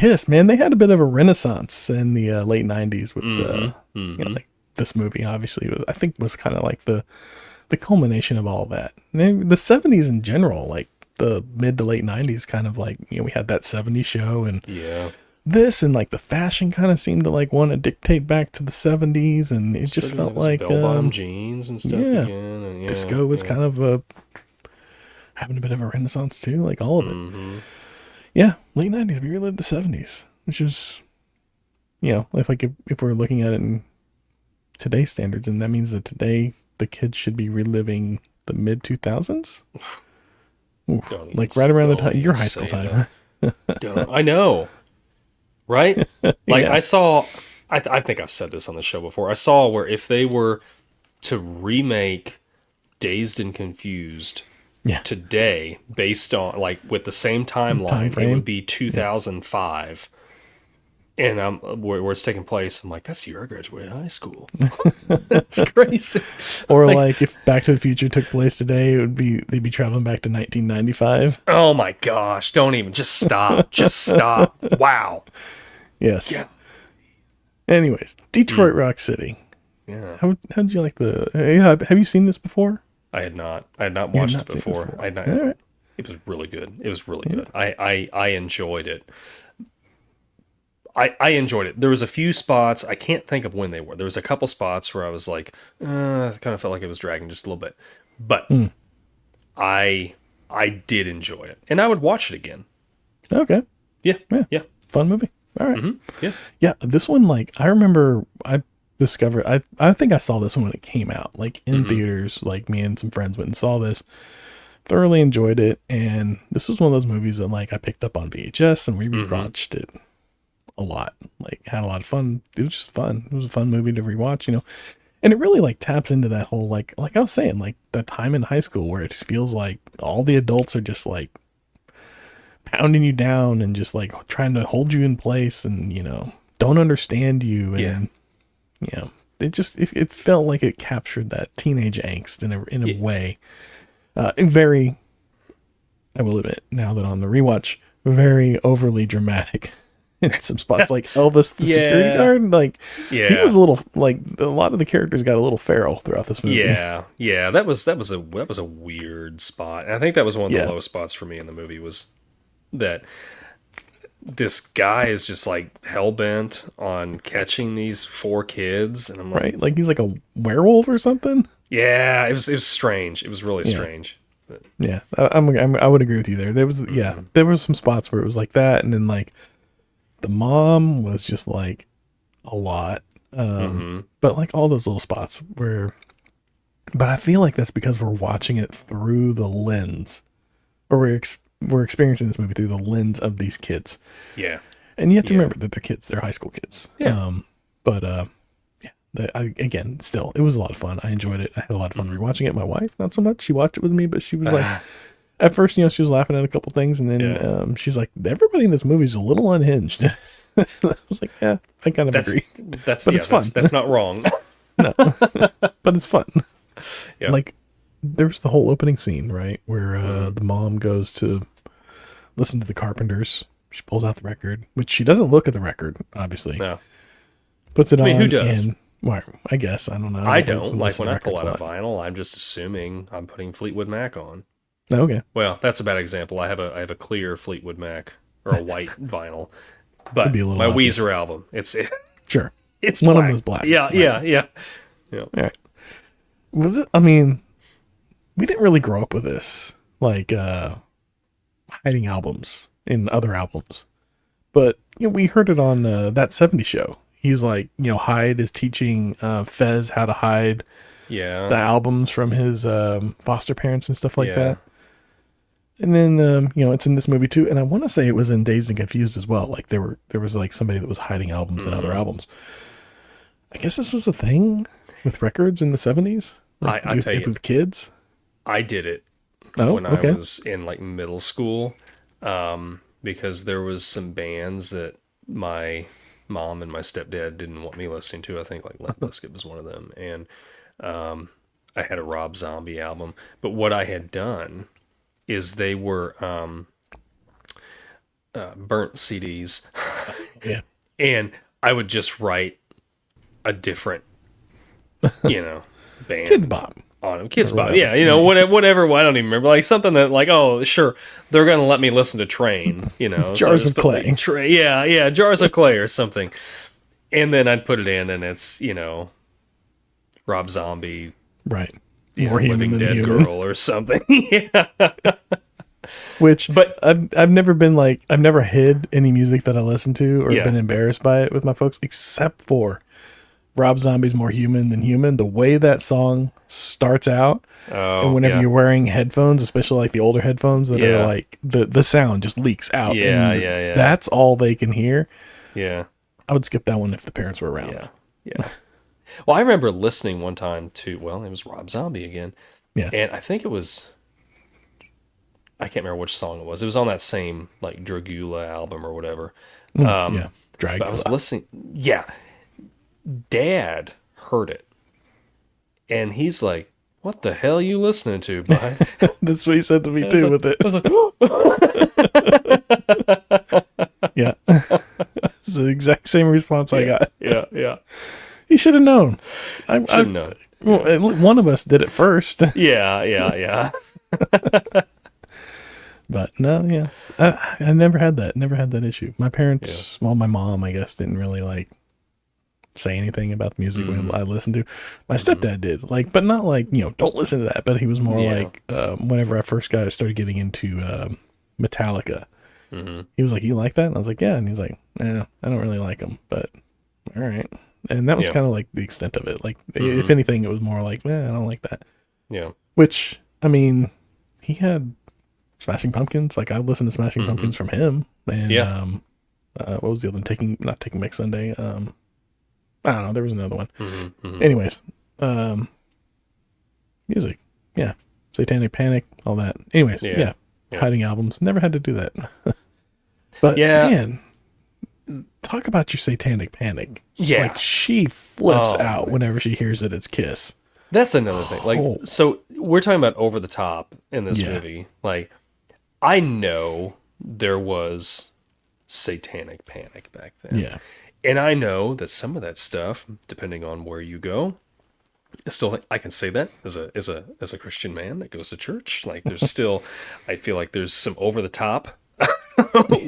Kiss, man, they had a bit of a renaissance in the late 90s with like this movie obviously I think was kind of like the culmination of all that. And the 70s in general, like the mid to late 90s, kind of like, we had that 70s show and this, and like the fashion kind of seemed to like want to dictate back to the 70s, and it just felt like bell-bottom jeans and stuff again. And disco was kind of having a bit of a renaissance too, like all of it. Yeah, late 90s, we relived the 70s, which is, if we're looking at it in today's standards, and that means that today the kids should be reliving the mid 2000s, like right around the time your high school time. I know, right? Like I saw, I think I've said this on the show before. I saw where if they were to remake Dazed and Confused today, based on like with the same timeline, it would be 2005. And where it's taking place, I'm like, that's the year I graduated high school. That's crazy. Or like if Back to the Future took place today, they'd be traveling back to 1995. Oh my gosh! Don't even, just stop. Just stop. Wow. Yes. Yeah. Anyways, Detroit Rock City. Yeah. How did you like have you seen this before? I had not watched it before. I had not. Right. It was really good. It was really good. I enjoyed it. I enjoyed it. There was a few spots, I can't think of when they were. There was a couple spots where I was like, I kind of felt like it was dragging just a little bit. But I did enjoy it. And I would watch it again. Okay. Yeah. Fun movie. All right. Yeah. Yeah, this one, like, I remember I discovered, I think I saw this one when it came out, like, in theaters. Like, me and some friends went and saw this. Thoroughly enjoyed it. And this was one of those movies that, like, I picked up on VHS and we rewatched it a lot. Like, had a lot of fun. It was just fun. It was a fun movie to rewatch, and it really like taps into that whole like I was saying, like that time in high school where it just feels like all the adults are just like pounding you down and just like trying to hold you in place and don't understand you, and it felt like it captured that teenage angst in a way, and very, I will admit now that on the rewatch, very overly dramatic. In some spots, like Elvis, the security guard, like he was a little, like a lot of the characters got a little feral throughout this movie. Yeah, that was a weird spot, and I think that was one of the low spots for me in the movie, was that this guy is just like hell bent on catching these 4 kids, and I'm like, like he's like a werewolf or something. Yeah, it was strange. It was really strange. But, I would agree with you there. There was there was some spots where it was like that, and then like. The mom was just like a lot. But like all those little spots where, but I feel like that's because we're watching it through the lens, or we're experiencing this movie through the lens of these kids. Yeah. And you have to remember that they're kids, they're high school kids. Yeah. Again, still, it was a lot of fun. I enjoyed it. I had a lot of fun rewatching it. My wife, not so much. She watched it with me, but she was like, at first, she was laughing at a couple things, and then she's like, everybody in this movie is a little unhinged. I was like, yeah, I kind of agree. But it's fun. That's not wrong. No, but it's fun. Yeah. Like, there's the whole opening scene, right, where the mom goes to listen to the Carpenters. She pulls out the record, which she doesn't look at the record, obviously. No. Puts it on. Who does? And, well, I guess, I don't know. I don't. Like, when I pull out a vinyl, I'm just assuming I'm putting Fleetwood Mac on. Okay. Well, that's a bad example. I have a clear Fleetwood Mac, or a white vinyl, but my obvious. Weezer album, sure, it's one black. of them is black. Yeah. All right. Was it? I mean, we didn't really grow up with this, like hiding albums in other albums, but we heard it on that '70s show. He's like, Hyde is teaching Fez how to hide the albums from his foster parents and stuff like that. And then, it's in this movie too. And I want to say it was in Dazed and Confused as well. Like there was like somebody that was hiding albums in other albums. I guess this was a thing with records in the 70s. Like, I tell you, with kids. I did it when I was in like middle school, because there was some bands that my mom and my stepdad didn't want me listening to. I think like Limp Bizkit was one of them. And I had a Rob Zombie album. But what I had done is they were burnt CDs, Yeah. and I would just write a different, Kids band Bop on them. Kids or Bop, whatever. yeah, Yeah. whatever. I don't even remember. Like something that, like, oh, sure, they're gonna let me listen to Train, so I Jars just of put like Clay. Train, yeah, Jars of Clay or something, and then I'd put it in, and it's Rob Zombie, Right. More human Living than Dead human. Girl or something. Yeah, Which but I've never been like, I've never hid any music that I listen to or yeah, been embarrassed by it with my folks, except for Rob Zombie's More Human Than Human. The way that song starts out, and oh whenever yeah, you're wearing headphones, especially like the older headphones that are yeah, like the sound just leaks out, yeah, and yeah, yeah, that's all they can hear. yeah, I would skip that one if the parents were around. yeah, yeah. Well, I remember listening one time to, well, it was Rob Zombie again, Yeah. and I think it was, I can't remember which song it was. It was on that same like Dragula album or whatever. Yeah. But I was Dragula. listening. Yeah, Dad heard it, and he's like, "What the hell are you listening to, bud?" That's what he said to me I was too like, with it. I was like, Yeah. It's the exact same response I yeah, got. yeah, yeah. He should have known. Should know. Well, one of us did it first, Yeah, yeah, yeah, but no, yeah, I never had that. Never had that issue. My yeah. parents, well, my mom, I guess, didn't really like say anything about the music I listened to. My stepdad did, like, but not like don't listen to that. But he was more Yeah. like, whenever I first started getting into Metallica, he was like, "You like that?" And I was like, "Yeah." And he's like, "Nah, I don't really like them, but all right." And that was Yeah. kind of like the extent of it. Like, if anything, it was more like, I don't like that. Yeah. Which, I mean, he had Smashing Pumpkins. Like, I listened to Smashing Pumpkins from him. And, Yeah. what was the other one? Not Taking Back Sunday. I don't know. There was another one. Mm-hmm. Anyways, music. Yeah. Satanic Panic, all that. Anyways, Yeah. yeah. Hiding albums. Never had to do that. But, Yeah. man, talk about your Satanic Panic. Just Yeah. like, she flips Oh, out man. whenever she hears it. It's Kiss. That's another thing. Like, Oh. so we're talking about over the top in this Yeah. movie. Like, I know there was satanic panic back then. Yeah. And I know that some of that stuff, depending on where you go, I still think I can say that as a Christian man that goes to church. Like, there's still, I feel like there's some over the top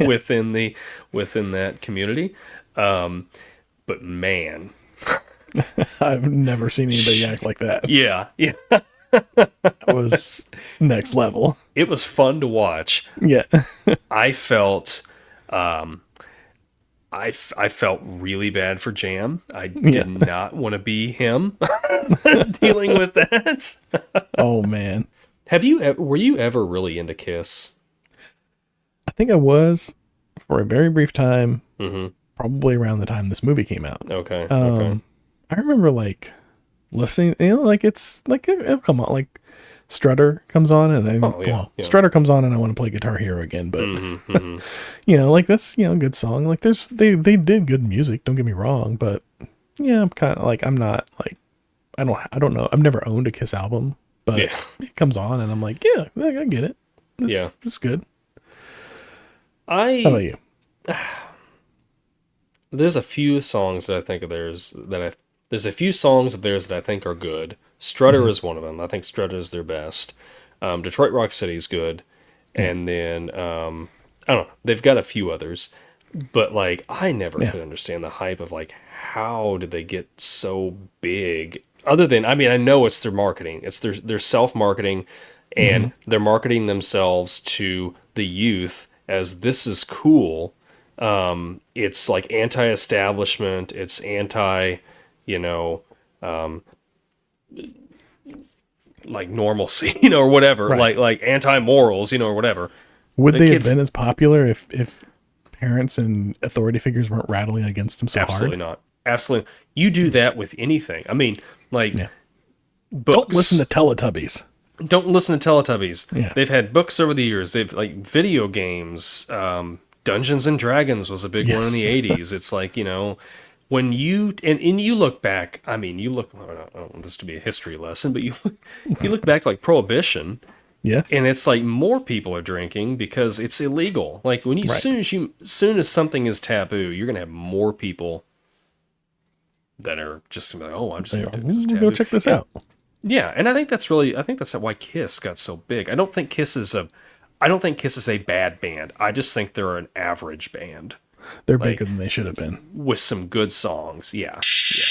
within that community. But man, I've never seen anybody act like that. yeah, yeah, That was next level. it was fun to watch. Yeah. I felt, I felt really bad for Jam. I did not want to be him dealing with that. Oh, man. Were you ever really into Kiss? I think I was for a very brief time, Mm-hmm. probably around the time this movie came out. Okay. Okay. I remember like listening, like it's like it'll come on, like Strutter comes on, and I, Oh, yeah, yeah. Strutter comes on, and I want to play Guitar Hero again. But like that's a good song. Like they did good music. Don't get me wrong, but yeah, I'm kind of like I'm not like I don't know. I've never owned a Kiss album, but Yeah. it comes on, and I'm like, yeah, I get it. Yeah. It's good. How about you? There's a few songs that I think of theirs there's a few songs of theirs that I think are good. Strutter is one of them. I think Strutter is their best. Detroit Rock City is good, and then I don't know. They've got a few others, but like I never could understand the hype of like how did they get so big? Other than I mean I know it's their marketing. It's their self marketing, and they're marketing themselves to the youth as this is cool. It's like anti-establishment. It's anti, like normalcy, or whatever. Right. Like anti-morals, or whatever. Would The they kids- have been as popular if parents and authority figures weren't rattling against them so Absolutely hard? not. Absolutely. You do that with anything. I mean, like Yeah. books. Don't listen to Teletubbies. Don't listen to Teletubbies. Yeah. They've had books over the years. They've like video games. Dungeons and Dragons was a big one in the Yes. 80s. It's like, when you and you look back, I mean, I don't want this to be a history lesson, but you look back to like Prohibition, Yeah. And it's like more people are drinking because it's illegal. Like when you, Right. soon as something is taboo, you're gonna have more people that are just gonna be like, oh, I'm just They gonna go, do it because it's We'll go taboo. check this And out. yeah, and I think that's why Kiss got so big. I don't think Kiss is a bad band. I just think they're an average band They're like bigger than they should have been. with some good songs. Yeah, yeah.